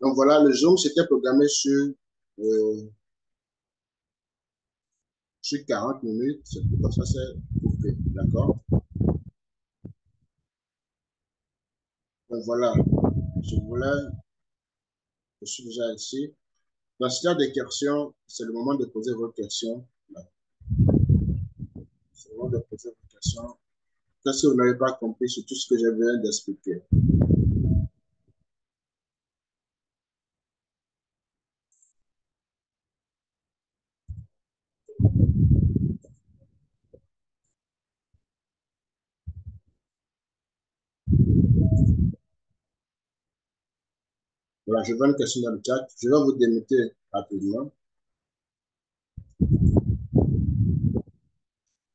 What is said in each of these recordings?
Donc voilà, le Zoom, c'était programmé sur 40 minutes. C'est pourquoi ça s'est coupé. D'accord? Donc voilà, je voulais, je suis déjà ici. Donc, s'il y a des questions, c'est le moment de poser vos questions. C'est le moment de poser vos questions. Qu'est-ce que vous n'avez pas compris sur tout ce que je viens d'expliquer? Voilà, je vois une question dans le chat. Je vais vous démuter rapidement.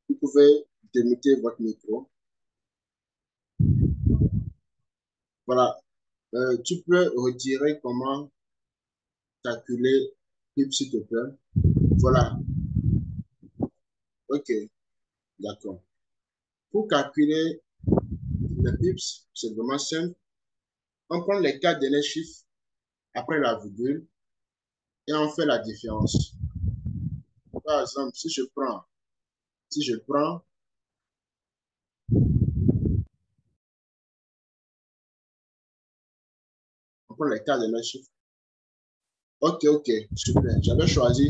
Vous pouvez démuter votre micro. Voilà. Tu peux retirer comment calculer PIB, s'il te plaît. Voilà. OK. D'accord. Pour calculer le PIB, c'est vraiment simple. On prend les 4 derniers chiffres après la virgule et on fait la différence. Par exemple, si je prends, on prend les 4 derniers chiffres. OK, super. J'avais choisi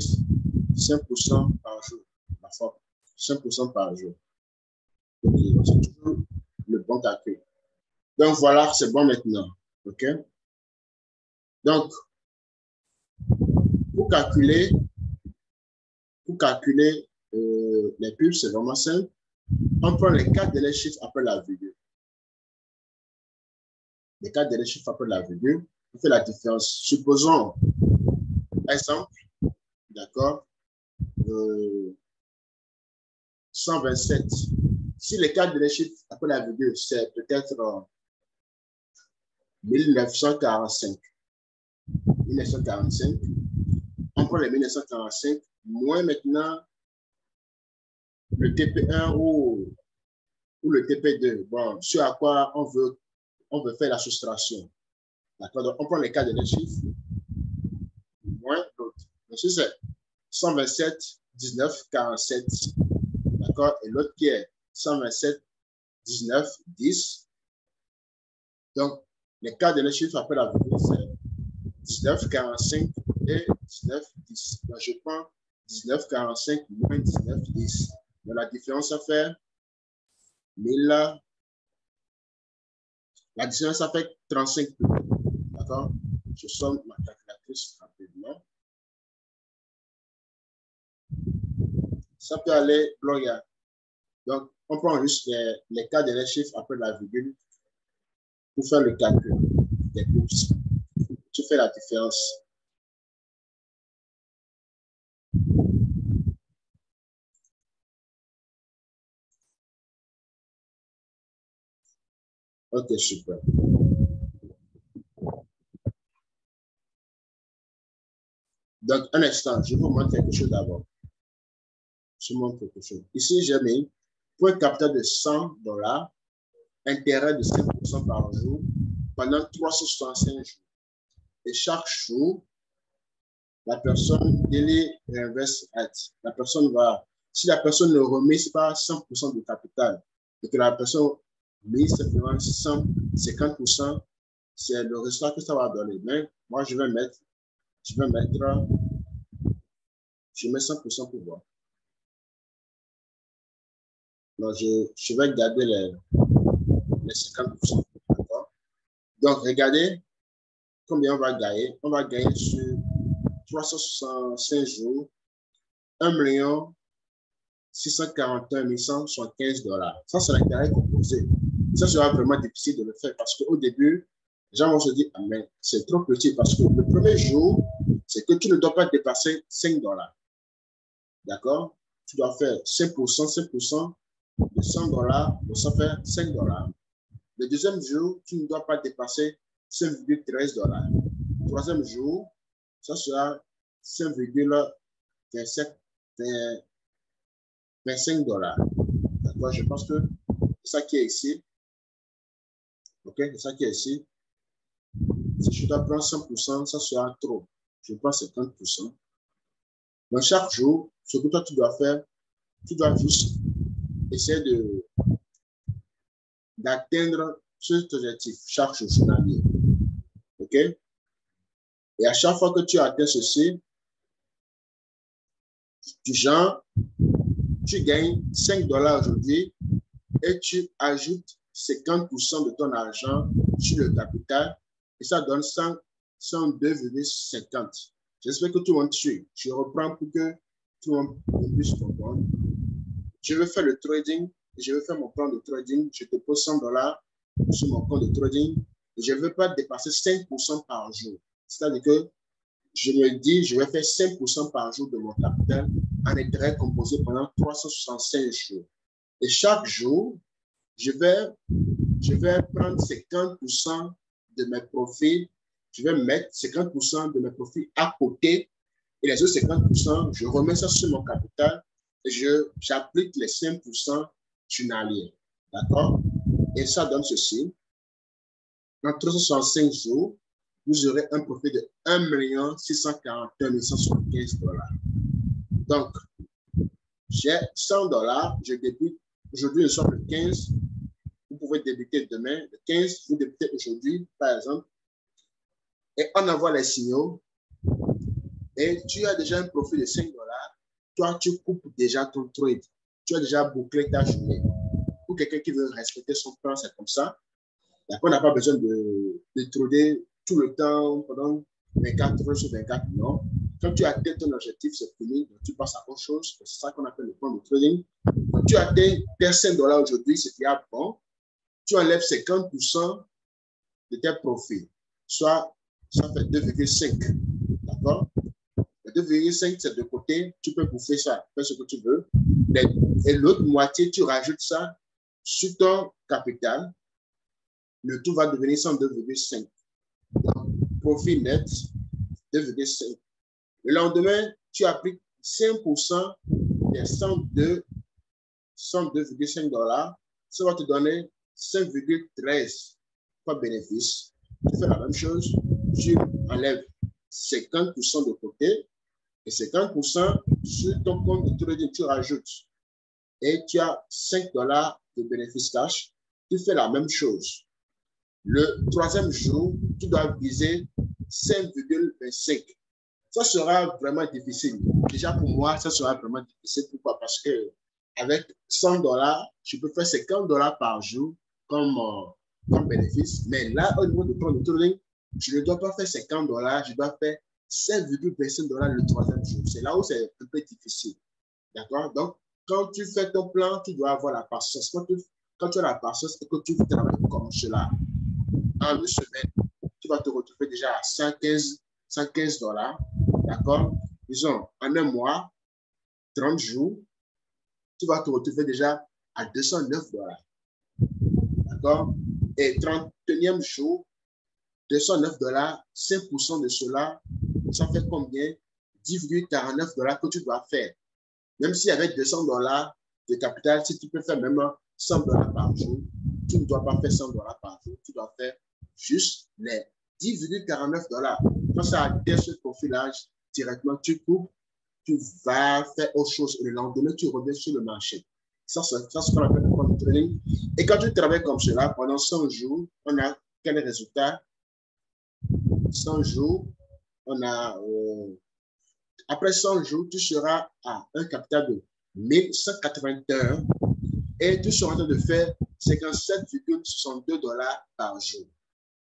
5% par jour. La forme. 5% par jour. OK, c'est toujours le bon calcul. Donc voilà, c'est bon maintenant. OK? Donc, pour calculer, les pubs, c'est vraiment simple. On prend les 4 derniers chiffres après la virgule. Les 4 derniers chiffres après la virgule, on fait la différence. Supposons, exemple, d'accord, 127. Si les 4 derniers chiffres après la virgule, c'est peut-être 1945. 1945. On prend les 1945, moins maintenant le TP1 ou le TP2. Bon, ce à quoi on veut faire la soustraction. D'accord? Donc, on prend les 4 derniers chiffres, moins l'autre. Donc, si c'est 127, 19, 47. D'accord? Et l'autre qui est 127, 19, 10. Donc, les 4 derniers chiffres après la virgule, c'est 19, 45 et 19, 10. Donc, je prends 19, 45 moins 19, 10. Donc, la différence à faire, 1000, la différence ça fait 35. D'accord? Je somme ma calculatrice rapidement. Ça peut aller, Gloria. Donc, on prend juste les 4 derniers chiffres après la virgule pour faire le calcul des plus. Tu fais la différence. OK, super. Donc, un instant, je vous montre quelque chose d'abord. Je vous montre quelque chose. Ici, j'ai mis pour un capital de $100, intérêt de 5% par jour pendant 365 jours. Et chaque jour, la personne délit réinveste. La personne va, si la personne ne remet pas 100% du capital et que la personne met simplement 150%, c'est le résultat que ça va donner. Mais moi, je mets 100% pour voir. Donc, je vais garder les 50%. Donc, regardez combien on va gagner. On va gagner sur 365 jours 1 641 175 $. Ça, c'est l'intérêt composé. Ça sera vraiment difficile de le faire parce qu'au début, les gens vont se dire, ah, mais c'est trop petit parce que le premier jour, c'est que tu ne dois pas dépasser 5 $. D'accord? Tu dois faire 5%, 5% de 100 $, donc ça fait 5 $. Le deuxième jour, tu ne dois pas dépasser 5,13 $. Le troisième jour, ça sera 5,27 $. D'accord? Je pense que c'est ça qui est ici. OK? C'est ça qui est ici. Si je dois prendre 100%, ça sera trop. Je prends 50%. Donc, chaque jour, ce que toi, tu dois faire, tu dois juste essayer d'atteindre cet objectif chaque jour journalier. OK? Et à chaque fois que tu atteins ceci, du genre, tu gagnes 5 dollars aujourd'hui et tu ajoutes 50% de ton argent sur le capital et ça donne 102,50. J'espère que tout le monde suit. Je reprends pour que tout le monde puisse comprendre. Je veux faire le trading, je veux faire mon plan de trading, je te pose 100 dollars sur mon compte de trading et je ne veux pas dépasser 5% par jour. C'est-à-dire que je me dis, je vais faire 5% par jour de mon capital en intérêt composé pendant 365 jours. Et chaque jour, je vais prendre 50% de mes profits, je vais mettre 50% de mes profits à côté et les autres 50%, je remets ça sur mon capital et j'applique les 5% journaliers. D'accord? Et ça donne ceci. Dans 365 jours, vous aurez un profit de 1 641 175 dollars. Donc, j'ai 100 dollars, je débute. Aujourd'hui, nous sommes le 15. Vous pouvez débuter demain. Le 15, vous débutez aujourd'hui, par exemple. Et on envoie les signaux. Et tu as déjà un profit de 5 dollars. Toi, tu coupes déjà ton trade. Tu as déjà bouclé ta journée. Pour quelqu'un qui veut respecter son plan, c'est comme ça. On n'a pas besoin de trader tout le temps pendant 24 heures sur 24, non. Quand tu atteins ton objectif, c'est fini, donc tu passes à autre chose. C'est ça qu'on appelle le plan de trading. Quand tu atteins tes 5 dollars aujourd'hui, c'est déjà bon. Tu enlèves 50% de tes profits, soit ça fait 2,5. D'accord? 2,5, c'est de côté, tu peux bouffer ça, fais ce que tu veux. Et l'autre moitié, tu rajoutes ça sur ton capital. Le tout va devenir 102,5. Profit net, 2,5. Le lendemain, tu appliques 5% des 102,5 dollars. Ça va te donner 5,13 fois bénéfice. Tu fais la même chose. Tu enlèves 50% de côté et 50% sur ton compte de trading, tu rajoutes. Et tu as 5 dollars de bénéfice cash. Tu fais la même chose. Le troisième jour, tu dois viser 5,25. Ça sera vraiment difficile. Déjà pour moi, ça sera vraiment difficile. Pourquoi? Parce que avec 100 dollars, je peux faire 50 dollars par jour comme bénéfice. Mais là, au niveau du plan de trading, je ne dois pas faire 50 dollars, je dois faire 5,25 dollars le troisième jour. C'est là où c'est un peu difficile. D'accord? Donc, quand tu fais ton plan, tu dois avoir la patience. Quand tu as la patience et que tu travailles comme cela, en une semaine, tu vas te retrouver déjà à 115 dollars. D'accord? Disons, en un mois, 30 jours, tu vas te retrouver déjà à 209 dollars. D'accord? Et 31e jour, 209 dollars, 5% de cela, ça fait combien? 10,49 dollars que tu dois faire. Même si avec 200 dollars de capital, si tu peux faire même 100 dollars par jour, tu ne dois pas faire 100 dollars par jour, tu dois faire juste les 10,49 dollars. Quand ça atteint ce profilage, directement, tu coupes, tu vas faire autre chose. Et le lendemain, tu reviens sur le marché. Ça, c'est ce qu'on appelle le plan de trading. Et quand tu travailles comme cela, pendant 100 jours, on a quel résultat? 100 jours, on a... après 100 jours, tu seras à un capital de 1181 et tu seras en train de faire 57,62 dollars par jour.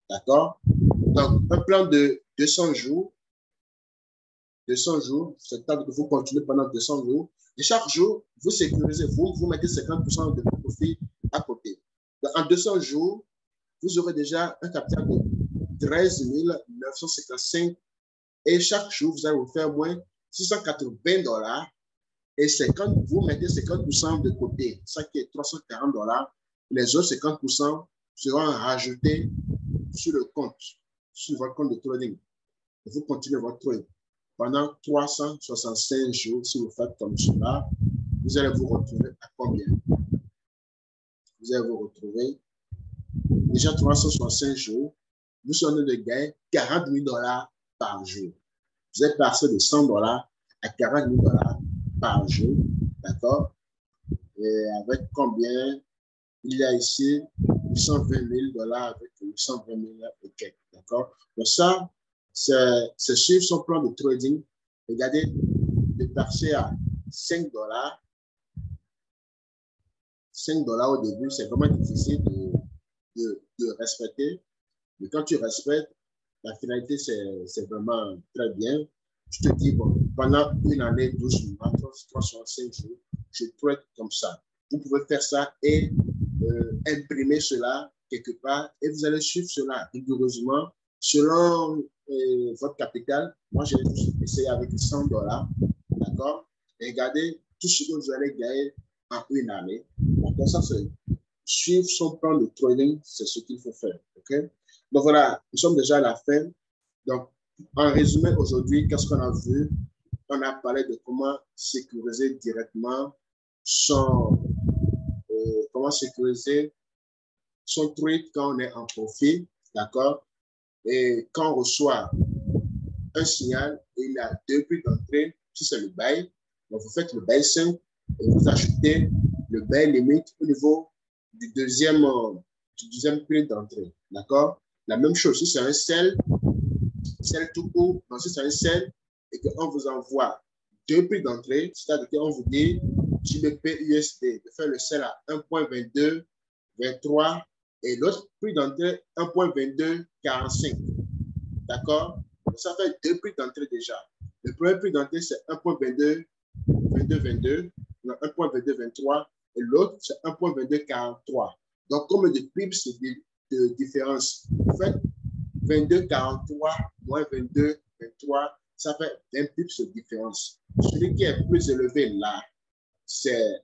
D'accord? Donc, un plan de 200 jours, c'est-à-dire que vous continuez pendant 200 jours. Et chaque jour, vous sécurisez, vous mettez 50% de vos profits à côté. Donc, en 200 jours, vous aurez déjà un capital de 13 955 et chaque jour, vous allez vous faire moins 680 dollars et vous mettez 50% de côté, ça qui est 340 dollars. Les autres 50% seront rajoutés sur le compte, sur votre compte de trading. Et vous continuez votre trade. Pendant 365 jours, si vous faites comme cela, vous allez vous retrouver à combien? Vous allez vous retrouver déjà 365 jours. vous serez en train de gagner 40 000 $ par jour. Vous êtes passé de 100 $ à 40 000 $ par jour, d'accord? Et avec combien? Il y a ici 820 000 $ avec 820 000 et quelques, d'accord? Donc ça, c'est suivre son plan de trading. Regardez, de passer à 5 $. 5 $ au début, c'est vraiment difficile de respecter. Mais quand tu respectes, la finalité, c'est vraiment très bien. Je te dis, bon, pendant une année, 12 mois, 365 jours, je trade comme ça. Vous pouvez faire ça et imprimer cela quelque part et vous allez suivre cela rigoureusement selon votre capital. Moi, j'ai essayé avec 100 $, d'accord? Et regardez tout ce que vous allez gagner en une année. Donc, ça, c'est suivre son plan de trading, c'est ce qu'il faut faire, ok? Donc, voilà, nous sommes déjà à la fin. Donc, en résumé, aujourd'hui, qu'est-ce qu'on a vu? On a parlé de comment sécuriser directement comment sécuriser son trade quand on est en profit, d'accord? Et quand on reçoit un signal, il y a deux prix d'entrée, si c'est le buy, donc vous faites le buy 5 et vous achetez le buy limite au niveau du deuxième prix d'entrée, d'accord? La même chose, si c'est un sell tout court, donc si c'est un sell et qu'on vous envoie deux prix d'entrée, c'est-à-dire qu'on vous dit JBP USD de faire le sell à 1.2223 et l'autre prix d'entrée 1.2245. D'accord? Ça fait deux prix d'entrée déjà. Le premier prix d'entrée, c'est 1.2223 et l'autre, c'est 1.2243. Donc, combien de pips de différence? En fait, 22,43 moins 22,23, ça fait 20 pips de différence. Celui qui est plus élevé là, c'est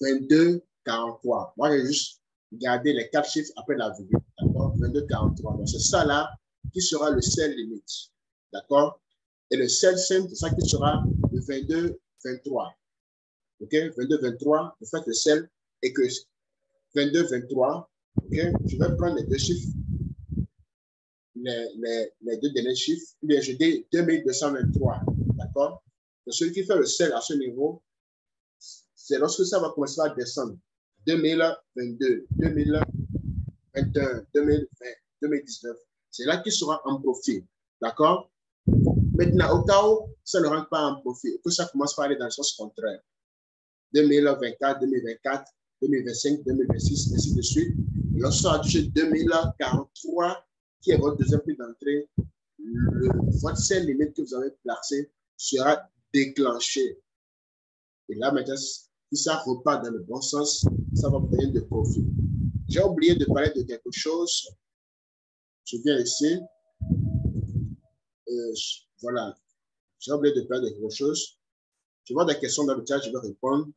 22,43. Moi, j'ai juste gardé les 4 chiffres après la virgule. D'accord? 22,43. Donc, c'est ça là qui sera le sell limite. D'accord? Et le sell simple, c'est ça qui sera le 22,23. OK? 22,23, vous faites le sell et que 22,23. OK? Je vais prendre les deux chiffres. Les deux derniers chiffres, bien, je dis 2223, d'accord? Celui qui fait le sell à ce niveau, c'est lorsque ça va commencer à descendre. 2022, 2021, 2020, 2019. C'est là qu'il sera en profit, d'accord? Maintenant, au cas où ça ne rentre pas en profit, que ça commence par aller dans le sens contraire. 2024, 2024, 2025, 2026, ainsi de suite. Lorsqu'on a touché 2043, qui est votre deuxième prix d'entrée, votre sell limite que vous avez placé sera déclenché. Et là, maintenant, si ça repart dans le bon sens, ça va vous donner de profit. J'ai oublié de parler de quelque chose. Je viens ici. Voilà. J'ai oublié de parler de quelque chose. Je vois des questions dans le chat, je vais répondre.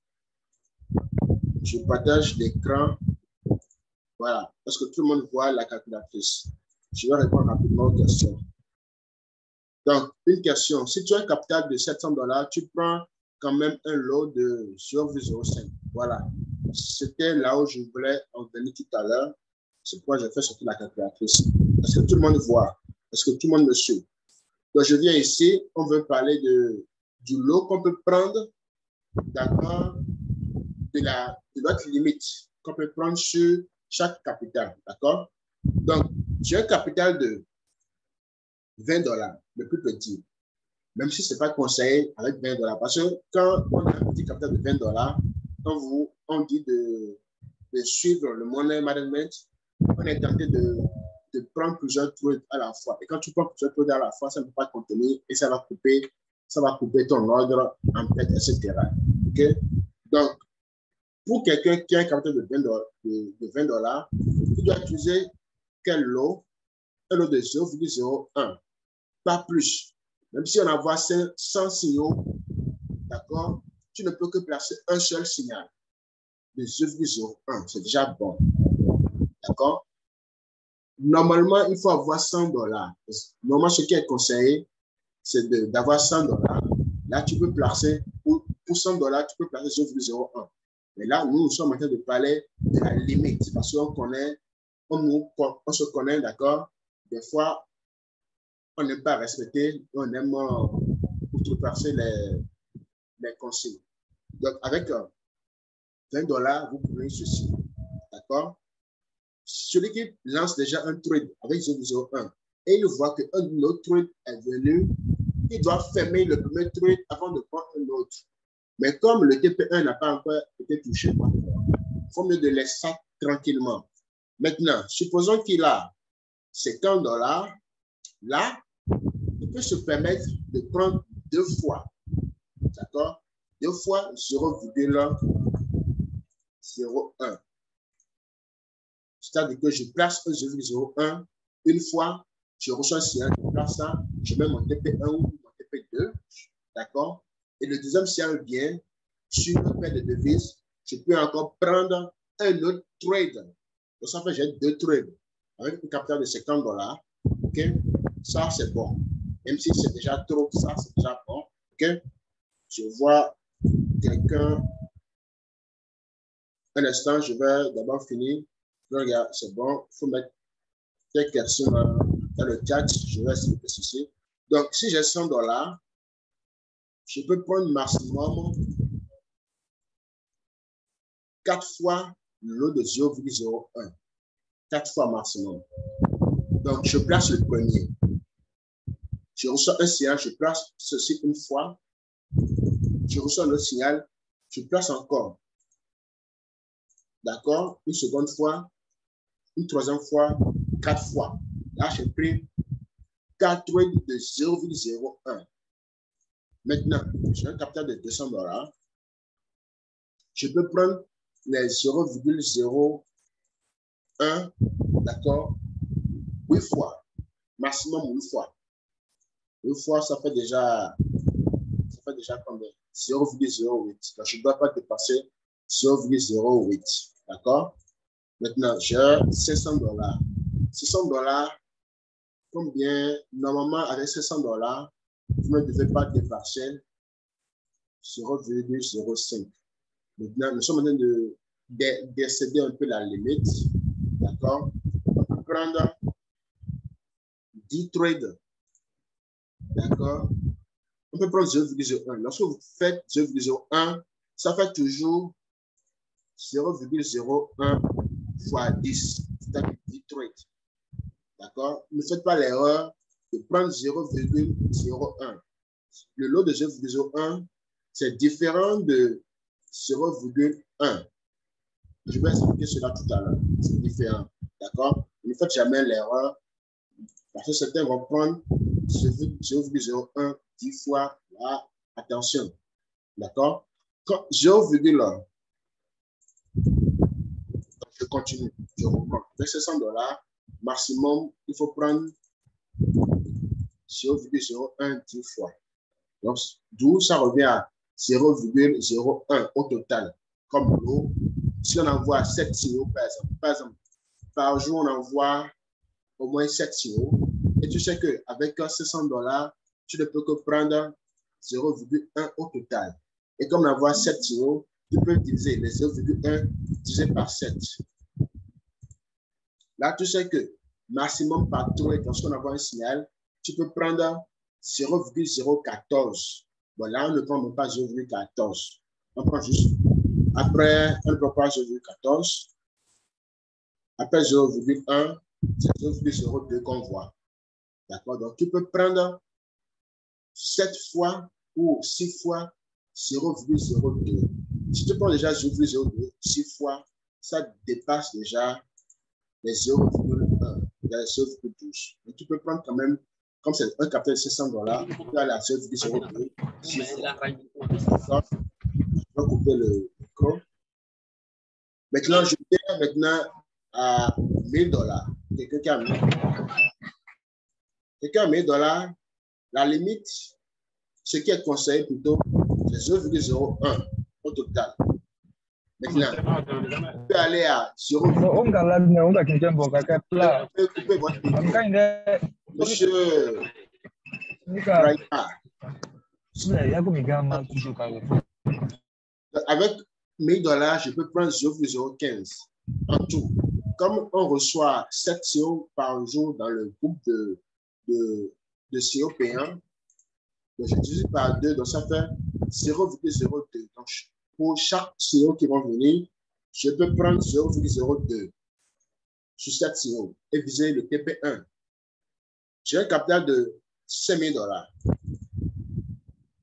Je partage l'écran. Voilà. Est-ce que tout le monde voit la calculatrice? Je vais répondre rapidement aux questions. Donc, une question. Si tu as un capital de 700 $, tu prends quand même un lot de 0,05. Voilà. C'était là où je voulais en venir tout à l'heure. C'est pourquoi j'ai fait surtout la calculatrice. Est-ce que tout le monde voit? Est-ce que tout le monde me suit? Donc, je viens ici. On veut parler du lot qu'on peut prendre, d'accord, de notre limite qu'on peut prendre sur chaque capital, d'accord? Donc, j'ai un capital de 20 $, le plus petit, même si ce n'est pas conseillé avec 20 $. Parce que quand on a un petit capital de 20 $, quand on dit de suivre le money management, on est tenté de prendre plusieurs trades à la fois. Et quand tu prends plusieurs trades à la fois, ça ne peut pas contenir et ça va couper ton ordre en tête, etc. OK? Donc, pour quelqu'un qui a un capital de 20 $, il doit utiliser quel lot? Un lot de 0,01. Pas plus. Même si on envoie 100 signaux, d'accord, tu ne peux que placer un seul signal de 0,01. C'est déjà bon. D'accord? Normalement, il faut avoir 100 $. Normalement, ce qui est conseillé, c'est d'avoir 100 $. Là, tu peux placer, pour 100 $, tu peux placer 0,01. Mais là, nous sommes en train de parler de la limite parce qu'on connaît, on se connaît, d'accord? des fois, on n'aime pas respecter, on aime outrepasser les consignes. Donc, avec $20, vous prenez ceci. D'accord? Celui qui lance déjà un trade avec 0,01 et il voit qu'un autre trade est venu, il doit fermer le premier trade avant de prendre un autre. Mais comme le TP1 n'a pas encore été touché, il faut mieux de laisser ça tranquillement. Maintenant, supposons qu'il a $50. Là, il peut se permettre de prendre 2 fois. D'accord? 2 fois 0,01. C'est-à-dire que je place un 0,01 une fois, je reçois un signal, je place ça, je mets mon TP1 ou mon TP2. D'accord? Et le deuxième signal vient sur une paire de devises. Je peux encore prendre un autre trade. Donc, ça fait j'ai 2 trades avec un capital de $50. OK? Ça, c'est bon. Même si c'est déjà trop, ça, c'est déjà bon. OK? Je vois quelqu'un. Un instant, je vais d'abord finir. Regarde, c'est bon. Il faut mettre quelques questions dans le chat. Je vais essayer de ceci. Donc, si j'ai $100, je peux prendre maximum 4 fois le lot de 0,01. 4 fois maximum. Donc, je place le premier. Je reçois un signal, je place ceci une fois. Je reçois un autre signal, je place encore. D'accord? Une seconde fois, une troisième fois, 4 fois. Là, j'ai pris 4 trades de 0,01. Maintenant, j'ai un capital de $200. Je peux prendre les 0,01, d'accord? 8 fois, maximum 8 fois. 8 fois, ça fait déjà combien? 0,08. Donc, je ne dois pas dépasser 0,08. D'accord? Maintenant, j'ai $500. $600, combien? Normalement, avec $600, vous ne devez pas dépasser 0,05. Maintenant, nous sommes en train d'excéder un peu la limite. D'accord? On peut prendre 10 trades. D'accord? On peut prendre 0,01. Lorsque vous faites 0,01, ça fait toujours 0,01 fois 10. C'est-à-dire 10 trades. D'accord? Ne faites pas l'erreur de prendre 0,01. Le lot de 0,01, c'est différent de 0,1. Je vais expliquer cela tout à l'heure. C'est différent. D'accord? Ne faites jamais l'erreur. Parce que certains vont prendre 0,01 10 fois. Là, attention. D'accord? 0,1. Je continue. Je reprends. Avec $600, maximum, il faut prendre 0,01 10 fois. Donc, d'où ça revient à 0,01 au total. Comme l'eau, si on envoie 7 signaux, par exemple, par jour, on envoie au moins 7 signaux. Et tu sais qu'avec $600, tu ne peux que prendre 0,1 au total. Et comme on envoie 7 signaux, tu peux diviser les 0,1 divisé par 7. Là, tu sais que maximum par trade, lorsqu'on envoie un signal, tu peux prendre 0,014. Bon, là, on ne prend même pas 0,14. On prend juste. Après, on ne prend pas 0,14. Après 0,1, c'est 0,02 qu'on voit. D'accord? Donc, tu peux prendre 7 fois ou 6 fois 0,02. Si tu prends déjà 0,02, 6 fois, ça dépasse déjà les 0,1, les 0,12. Mais tu peux prendre quand même, comme c'est un capital de $600, tu peux aller à 0,02, 6 fois. D'accord? Je vais couper le micro. Maintenant, je viens maintenant à $1000. Quelqu'un qui a $1000, la limite, ce qui est conseillé plutôt, c'est 0,01 au total. Maintenant, vous pouvez aller à 0. Monsieur Raïma, avec $1000, je peux prendre 0,015 en tout. comme on reçoit 7 CO par jour dans le groupe de CO payants, donc je divise par 2, donc ça fait 0,02. Donc, pour chaque CO qui vont venir, je peux prendre 0,02 sur 7 CO et viser le TP1. J'ai un capital de $5 000.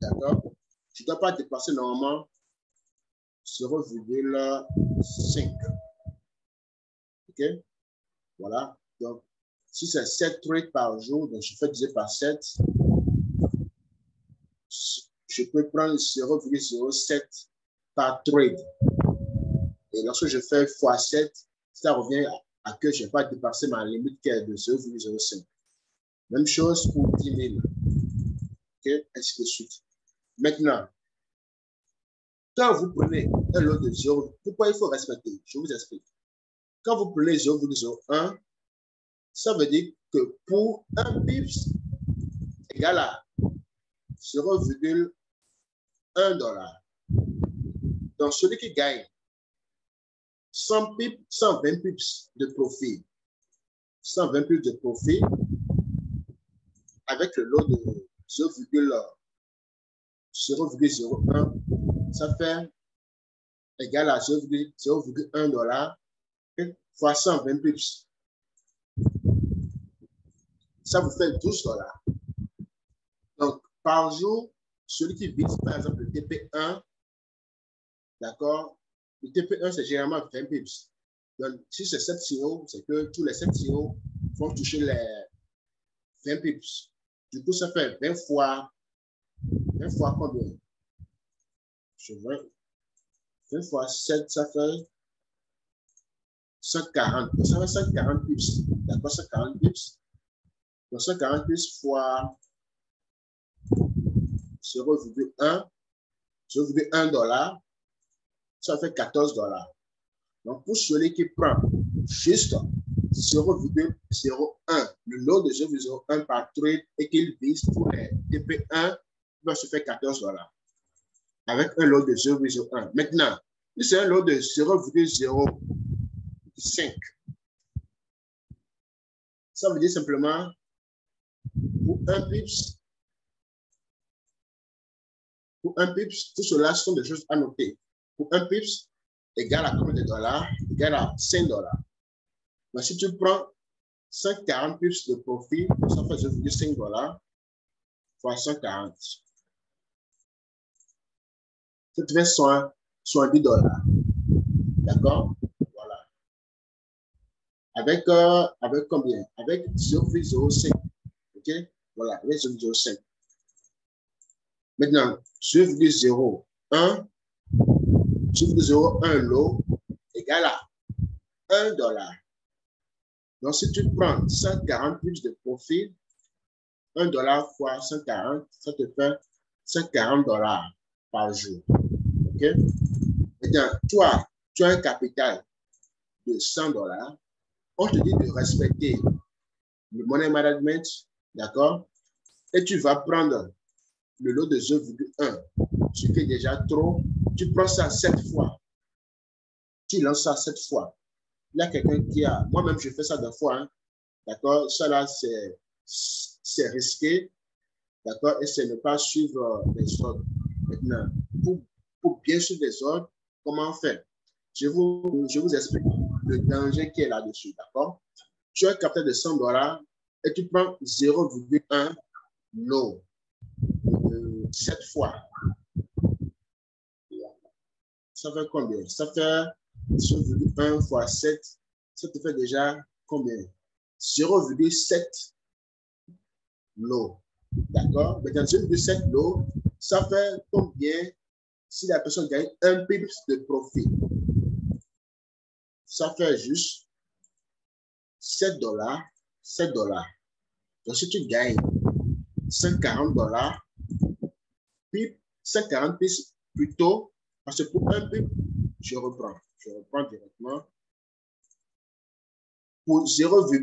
D'accord? Je ne dois pas dépasser normalement 0,5. OK? Voilà. Donc, si c'est 7 trades par jour, donc je fais diviser par 7. Je peux prendre 0,07 par trade. Et lorsque je fais x7, ça revient à que je n'ai pas dépassé ma limite qui est de 0,05. Même chose pour 10 000. OK? Ainsi de suite. Maintenant, quand vous prenez un lot de 0, pourquoi il faut respecter? Je vous explique. Quand vous prenez 0,01, ça veut dire que pour un pips égal à 0,1 $. Donc, celui qui gagne 100 pips, 120 pips de profit, 120 pips de profit avec le lot de 0,01, ça fait égal à 0,1 $ fois 120 pips. Ça vous fait 12 $. Donc, par jour, celui qui vise, par exemple, le TP1, d'accord, le TP1, c'est généralement 20 pips. Donc, si c'est 7 CEO, c'est que tous les 7 CEO vont toucher les 20 pips. Du coup, ça fait 20 fois combien? Je veux 20 fois 7, ça fait 140. Ça fait 140 pips. D'accord, 140 pips. Donc, 140 pips fois 0,1 $, ça fait 14 $. Donc, pour celui qui prend juste 0,01, le lot de 0,01 par trade et qu'il vise pour les TP1, il va se faire 14 $. Avec un lot de 0,01. Maintenant, si c'est un lot de 0,05, ça veut dire simplement pour un pips, tout cela sont des choses à noter. Pour un pips, égal à combien de dollars? Égal à 5 $. Mais si tu prends 140 pips de profit, ça fait 0,5 $ fois 140. Ça te fait 70 $. D'accord? Voilà. Avec combien? Avec 0,05. OK? Voilà, avec 0,05. Maintenant, 0,01, 0,01 lot égale à 1 $. Donc, si tu prends 140 pips de profit, 1 $ fois 140, ça te fait 140 $ par jour. OK? Maintenant, toi, tu as un capital de 100 $. On te dit de respecter le money management, d'accord? Et tu vas prendre le lot de 0,1, ce qui est déjà trop. Tu prends ça 7 fois. Tu lances ça 7 fois. Il y a quelqu'un qui a, moi-même, je fais ça 2 fois, hein, d'accord? Ça là, c'est risqué, d'accord? Et c'est ne pas suivre les ordres. Maintenant, pour bien suivre les ordres, comment faire? Je vous explique le danger qui est là-dessus, d'accord? Tu as un capital de 100 $ et tu prends 0,1 lot 7 fois. Ça fait combien? Ça fait 0,1 fois 7, ça te fait déjà combien? 0,7 lot. D'accord? Maintenant, 0,7 lot, ça fait combien si la personne gagne un pips de profit? Ça fait juste 7 $, 7 $. Donc, si tu gagnes 140 $, puis 140 pips plutôt, parce que pour un pip, je reprends directement. Pour 0, je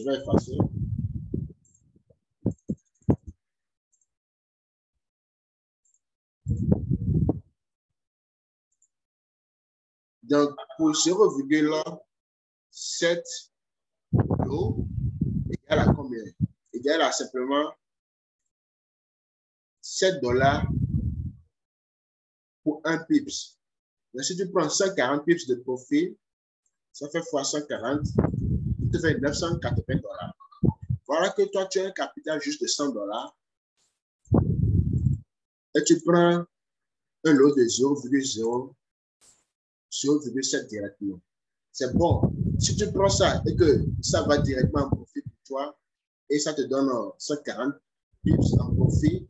vais effacer. Donc, pour 0,7 l'eau égale à combien? Égale à simplement $7 pour un pips. Donc, si tu prends 140 pips de profit, ça fait fois 140, il te fait $980. Voilà que toi, tu as un capital juste de $100 et tu prends un lot de 0,7 directement. C'est bon. Si tu prends ça et que ça va directement en profit pour toi et ça te donne 140 pips en profit,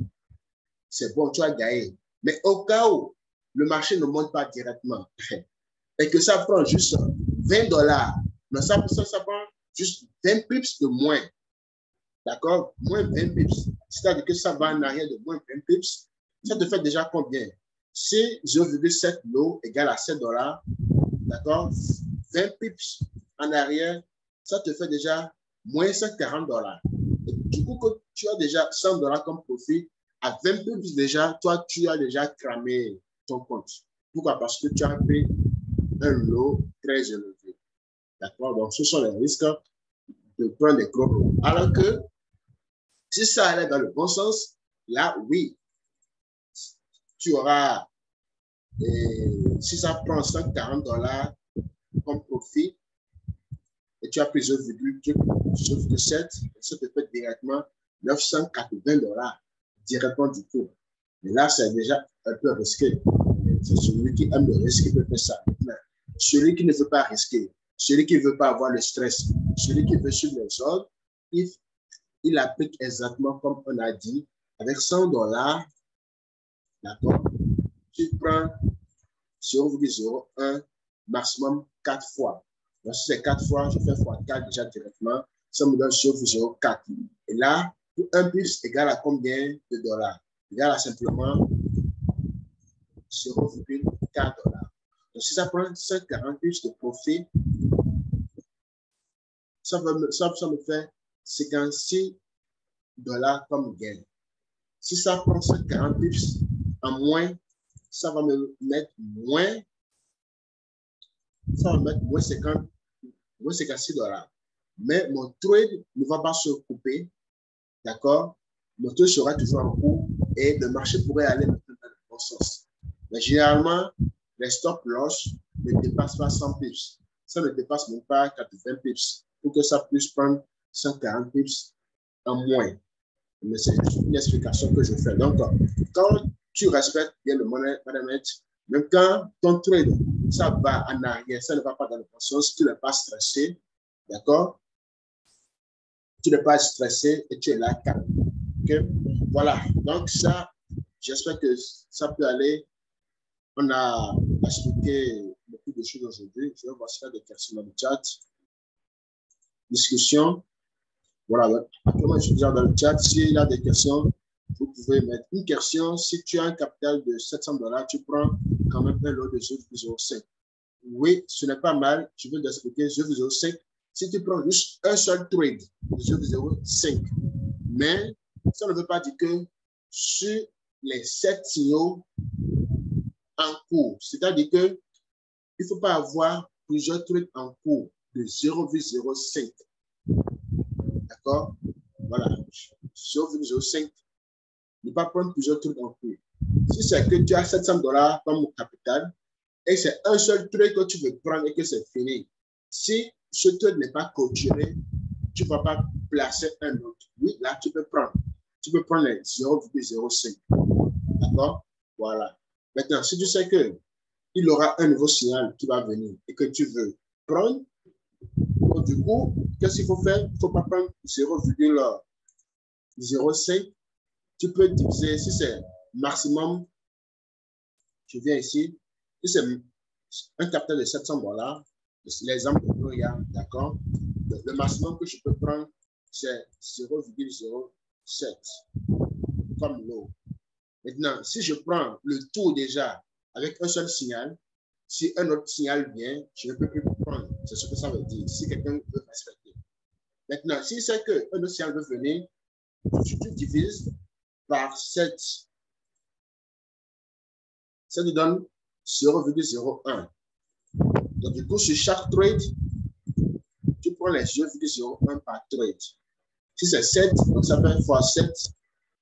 c'est bon, tu as gagné. Mais au cas où le marché ne monte pas directement et que ça prend juste $20, non, ça prend juste 20 pips de moins. D'accord? Moins 20 pips. C'est-à-dire que ça va en arrière de moins 20 pips. Ça te fait déjà combien? Si 0,7 l'eau égale à $7, d'accord? 20 pips en arrière, ça te fait déjà moins $140. Et du coup, que tu as déjà $100 comme profit, à 20 pips déjà, toi, tu as déjà cramé ton compte. Pourquoi? Parce que tu as pris un lot très élevé. D'accord? Donc, ce sont les risques de prendre des gros lots. Alors que si ça allait dans le bon sens, là, oui, tu auras, si ça prend $140 comme profit, et tu as pris 0,7, ça te fait directement $980 directement du coup. Mais là, c'est déjà un peu risqué. C'est celui qui aime le risque qui peut faire ça. Mais celui qui ne veut pas risquer, celui qui ne veut pas avoir le stress, celui qui veut suivre les ordres, il applique exactement comme on a dit, avec $100, d'accord, tu prends 0,01 maximum 4 fois. Donc, si c'est 4 fois, je fais fois 4 déjà directement, ça me donne 0,04. Et là, pour un plus égale à combien de dollars? Égal à simplement 0,4 $. Donc, si ça prend 140 plus de profit, ça me fait $56 comme gain. Si ça prend 140 pips en moins, ça va me mettre moins, ça va me mettre moins 56 $. Mais mon trade ne va pas se couper, d'accord? Mon trade sera toujours en cours et le marché pourrait aller maintenant dans le bon sens. Mais généralement, les stop loss ne dépassent pas 100 pips. Ça ne dépasse même pas 80 pips pour que ça puisse prendre 140 pips en moins. Mais c'est juste une explication que je fais. Donc, quand tu respectes bien le money management, même quand ton trade, ça va en arrière, ça ne va pas dans le bon sens, tu n'es pas stressé, d'accord? Tu n'es pas stressé et tu es là calme. Okay? Voilà. Donc, ça, j'espère que ça peut aller. On a expliqué beaucoup de choses aujourd'hui. Je vais voir si il y a des questions dans le chat. Discussion. Voilà. Actuellement, je suis déjà dans le chat. S'il y a des questions, vous pouvez mettre une question. Si tu as un capital de $700, tu prends quand même un lot de 0,05. Oui, ce n'est pas mal. Je vais t'expliquer 0,05. Si tu prends juste un seul trade de 0,05, mais ça ne veut pas dire que sur les 7 signaux en cours, c'est-à-dire qu'il ne faut pas avoir plusieurs trades en cours de 0,05. D'accord? Voilà. 0,05. Ne pas prendre plusieurs trucs en cours. Si c'est que tu as $700 comme capital et c'est un seul trade que tu veux prendre et que c'est fini, si ce trade n'est pas clôturé, tu ne vas pas placer un autre. Oui, là, tu peux prendre. Tu peux prendre les 0,05. D'accord? Voilà. Maintenant, si tu sais qu'il y aura un nouveau signal qui va venir et que tu veux prendre, donc, du coup, qu'est-ce qu'il faut faire? Il ne faut pas prendre 0,05. Tu peux diviser, si c'est maximum, je viens ici, si c'est un capital de $700, l'exemple de Gloria, d'accord? Le maximum que je peux prendre, c'est 0,07 comme l'eau. Maintenant, si je prends le tout déjà avec un seul signal, si un autre signal vient, je ne peux plus prendre. C'est ce que ça veut dire. Si quelqu'un veut respecter. Maintenant, si c'est qu'un autre signal veut venir, tu divises par 7. Ça te donne 0,01. Donc, du coup, sur chaque trade, tu prends les 0,01 par trade. Si c'est 7, donc ça fait fois 7,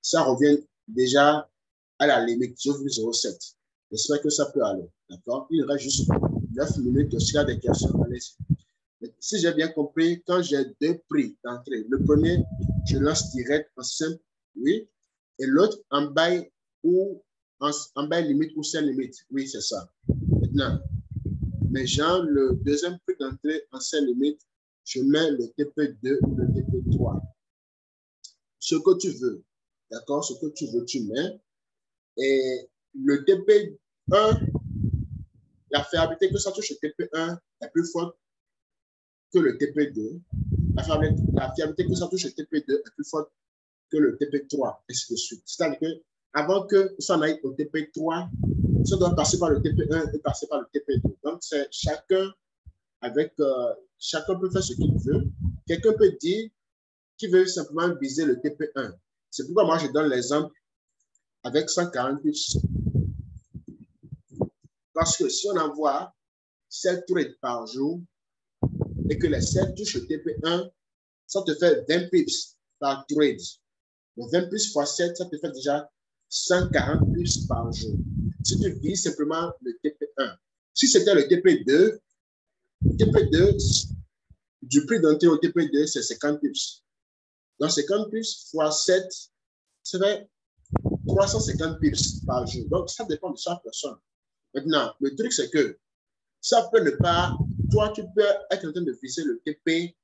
ça revient déjà à la limite 0,07. J'espère que ça peut aller. D'accord? Il reste juste 9 minutes. S'il y a des questions, allez-y. Si j'ai bien compris, quand j'ai deux prix d'entrée, le premier, je lance direct en simple, oui, et l'autre en bail ou en bail limite ou sans limite. Oui, c'est ça. Maintenant, mais genre, le deuxième prix d'entrée en sans limite, je mets le TP2 ou le TP3. Ce que tu veux, d'accord? Ce que tu veux, tu mets. Et le TP1, la fiabilité que ça touche le TP1 est plus forte que le TP2. La fiabilité que ça touche le TP2 est plus forte que le TP3, et ainsi de suite. C'est-à-dire que avant que ça n'aille au TP3, ça doit passer par le TP1 et passer par le TP2. Donc, c'est chacun avec, chacun peut faire ce qu'il veut. Quelqu'un peut dire qu'il veut simplement viser le TP1. C'est pourquoi moi, je donne l'exemple avec 140 pips. Parce que si on envoie 7 trades par jour et que les 7 touchent le TP1, ça te fait 20 pips par trade. Donc 20 pips fois 7, ça te fait déjà 140 pips par jour. Si tu vises simplement le TP1. Si c'était le TP2, du prix d'entrée au TP2, c'est 50 pips. Donc 50 pips fois 7, ça fait 350 pips par jour. Donc ça dépend de chaque personne. Maintenant, le truc, c'est que ça peut ne pas, toi, tu peux être en train de viser le TP2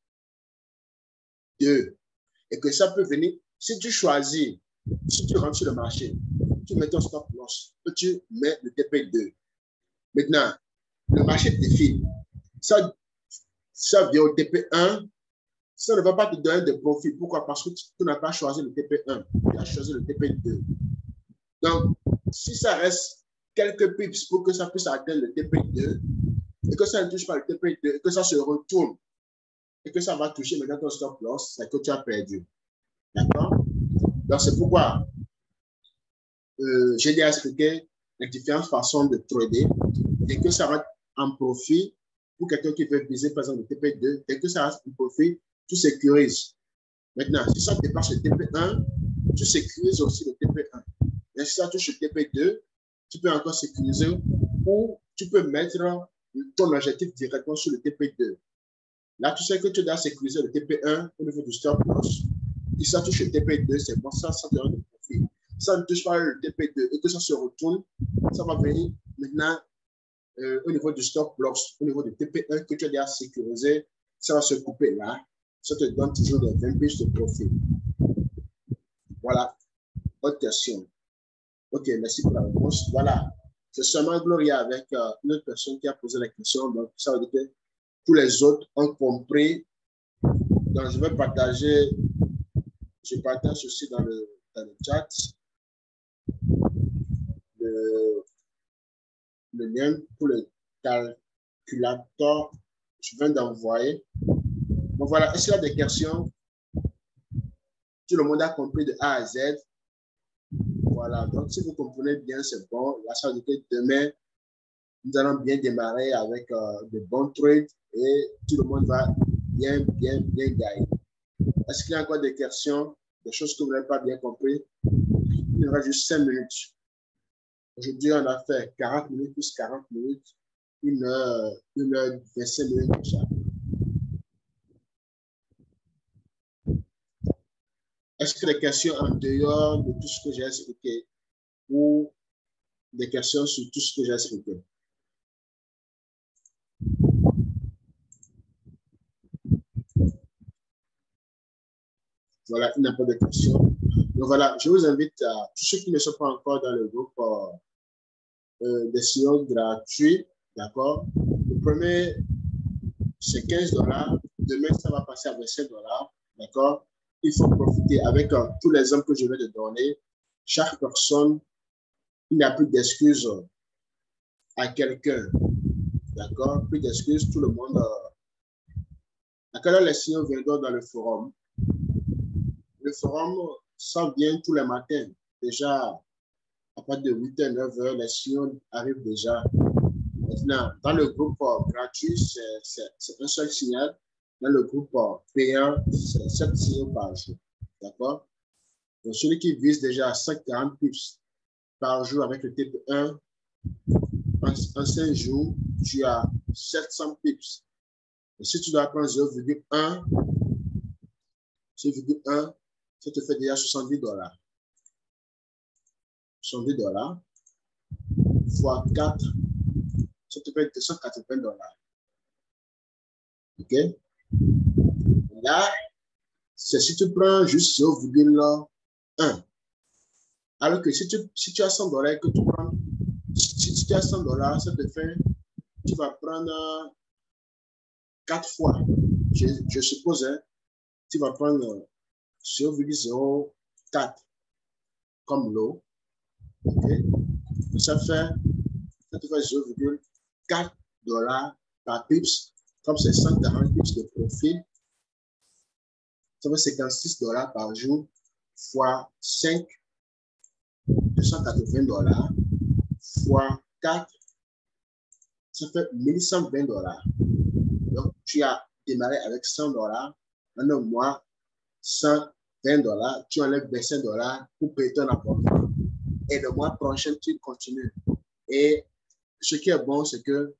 et que ça peut venir, si tu choisis, si tu rentres sur le marché, tu mets ton stop loss, tu mets le TP2. Maintenant, le marché défile. Ça vient au TP1, ça ne va pas te donner de profit. Pourquoi? Parce que tu n'as pas choisi le TP1, tu as choisi le TP2. Donc, si ça reste quelques pips pour que ça puisse atteindre le TP2, et que ça ne touche pas le TP2, et que ça se retourne, et que ça va toucher maintenant ton stop loss, c'est que tu as perdu. D'accord? Donc, c'est pourquoi j'ai déjà expliqué les différentes façons de trader, et que ça rentre en profit pour quelqu'un qui veut viser, par exemple, le TP2, et que ça reste en profit, tu sécurises. Maintenant, si ça dépasse le TP1, tu sécurises aussi le TP1. Et si ça touche le TP2, tu peux encore sécuriser ou tu peux mettre ton objectif directement sur le TP2. Là, tu sais que tu dois sécuriser le TP1 au niveau du stop loss. Si ça touche le TP2, c'est bon, ça te donne le profit. Si ça ne touche pas le TP2 et que ça se retourne, ça va venir maintenant au niveau du stop loss, au niveau du TP1 que tu as déjà sécurisé, ça va se couper là. Ça te donne toujours des 20 pips de profit. Voilà. Autre question. Ok, merci pour la réponse. Voilà. C'est seulement Gloria avec une autre personne qui a posé la question. Donc, ça veut dire que tous les autres ont compris. Donc, je vais partager, je partage aussi dans le chat le lien pour le calculateur. Je viens d'envoyer. Donc, voilà. Est-ce qu'il y a des questions? Tout le monde a compris de A à Z. Voilà. Donc, si vous comprenez bien, c'est bon. Là, ça veut dire que demain, nous allons bien démarrer avec de bons trades et tout le monde va bien gagner. Est-ce qu'il y a encore des questions, des choses que vous n'avez pas bien compris? Il y aura juste 5 minutes. Aujourd'hui, on a fait 40 minutes plus 40 minutes, 1 heure 25 minutes déjà. Est-ce que des questions en dehors de tout ce que j'ai expliqué ou des questions sur tout ce que j'ai expliqué? Voilà, il n'y a pas de questions. Donc voilà, je vous invite à tous ceux qui ne sont pas encore dans le groupe des sillons gratuits, d'accord? Le premier, c'est 15 $. Demain, ça va passer à 25 $, d'accord? Il faut profiter avec tous les hommes que je vais te donner. Chaque personne, il n'y a plus d'excuses à quelqu'un, d'accord? Plus d'excuses, tout le monde. À quelle heure les sillons viendront dans le forum? Le forum, ça vient tous les matins. Déjà, à partir de 8h, 9h, les sillons arrivent déjà. Maintenant, dans le groupe gratuit, c'est un seul signal. Dans le groupe payant, c'est 7 signaux par jour. D'accord? Donc, celui qui vise déjà 140 pips par jour avec le TP1, en 5 jours, tu as 700 pips. Et si tu dois prendre 0,1, ça te fait déjà $70. $70 fois 4, ça te fait $280. OK? Là, c'est si tu prends juste 0,1. Alors que si tu as $100 et que tu prends, si tu as $100, ça te fait, tu vas prendre 4 fois. Je suppose, hein, tu vas prendre 0,04 comme l'eau. OK? Ça te fait $0,4 par pips. Comme c'est 140 pips de profil, ça fait $56 par jour fois 5, $280 fois 4, ça fait $1120. Donc, tu as démarré avec $100. En un mois, $120, tu enlèves $25 pour payer ton abonnement. Et le mois prochain, tu continues. Et ce qui est bon, c'est que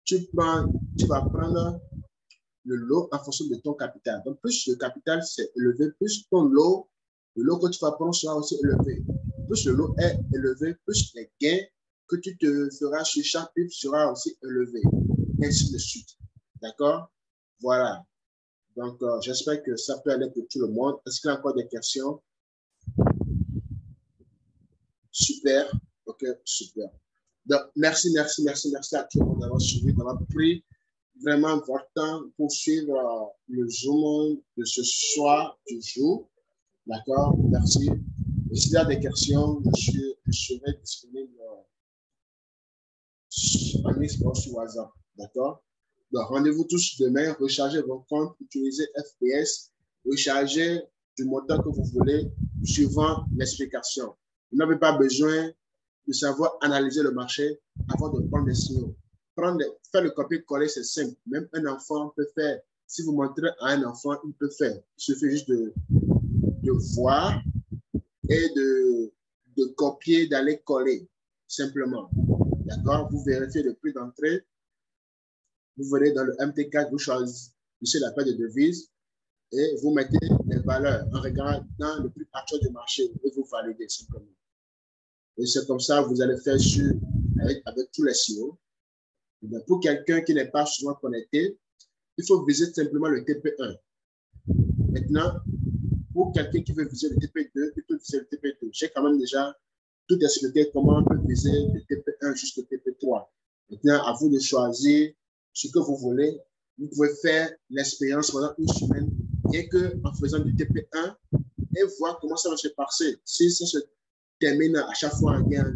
tu vas prendre le lot en fonction de ton capital. Donc, plus le capital s'est élevé, plus ton lot, le lot que tu vas prendre sera aussi élevé. Plus le lot est élevé, plus les gains que tu te feras sur chaque PIB sera aussi élevé. Ainsi de suite. D'accord? Voilà. Donc, j'espère que ça peut aller pour tout le monde. Est-ce qu'il y a encore des questions? Super. OK, super. Donc, merci à tout le monde d'avoir suivi, d'avoir pris vraiment votre temps pour suivre le Zoom de ce soir, du jour. D'accord? Merci. Et s'il y a des questions, je serai disponible en Xbox sur WhatsApp. D'accord? Donc, rendez-vous tous demain, rechargez vos comptes, utilisez FPS, rechargez du montant que vous voulez suivant l'explication. Vous n'avez pas besoin de savoir analyser le marché avant de prendre des signaux. Faire le copier-coller, c'est simple. Même un enfant peut faire. Si vous montrez à un enfant, il peut faire. Il suffit juste de voir et de copier, d'aller coller, simplement. D'accord? Vous vérifiez le prix d'entrée. Vous venez dans le MT4, vous choisissez la paire de devises et vous mettez les valeurs en regardant le prix actuel du marché et vous validez simplement. Et c'est comme ça que vous allez faire avec tous les signaux. Pour quelqu'un qui n'est pas souvent connecté, il faut viser simplement le TP1. Maintenant, pour quelqu'un qui veut viser le TP2, il peut viser le TP2. J'ai quand même déjà tout expliqué comment on peut viser le TP1 jusqu'au TP3. Maintenant, à vous de choisir ce que vous voulez. Vous pouvez faire l'expérience pendant une semaine, rien qu'en faisant du TP1 et voir comment ça va se passer. Si ça se termine à chaque fois en gain,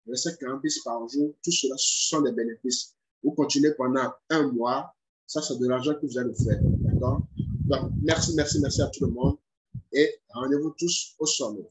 les 50 pièces par jour, tout cela sont des bénéfices. Vous continuez pendant un mois, ça c'est de l'argent que vous allez faire. D'accord? Donc, merci à tout le monde et rendez-vous tous au sommet.